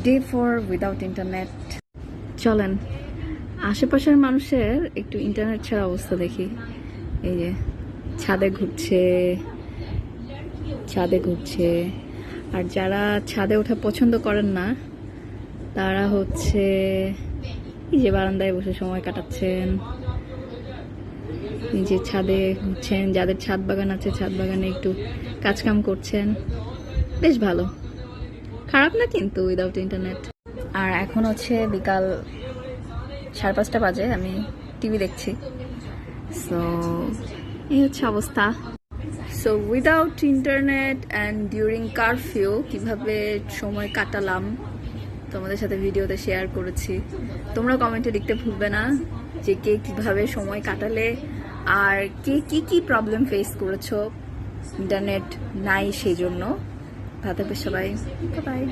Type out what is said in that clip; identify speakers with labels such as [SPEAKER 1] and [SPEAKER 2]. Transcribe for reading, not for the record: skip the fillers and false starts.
[SPEAKER 1] Day 4 without internet. চলেন আশেপাশের মানুষের একটু ইন্টারনেট ছাড়া অবস্থা দেখি। এই যে ছাদে ঘুরছে, ছাদে ঘুরছে। আর যারা ছাদে ওঠা পছন্দ করেন না তারা হচ্ছে এই যে বারান্দায় বসে সময় কাটাচ্ছেন, নিজে ছাদে ঘুরছেন। যাদের ছাদ বাগান আছে ছাদ বাগানে একটু কাজকাম করছেন, বেশ ভালো, খারাপ না কিন্তু উইদাউট ইন্টারনেট। আর এখন হচ্ছে বিকাল 5:30 বাজে, আমি টিভি দেখছি। সো এই হচ্ছে অবস্থা। So without internet and during curfew কিভাবে সময় কাটালাম তোমাদের সাথে ভিডিওতে শেয়ার করেছি। তোমরা কমেন্টে লিখতে ভুলবে না যে কে কিভাবে সময় কাটালে আর কে কি কি প্রবলেম ফেস করেছো ইন্টারনেট নাই সেই জন্য। ভালো থাকবে সবাই, বাই।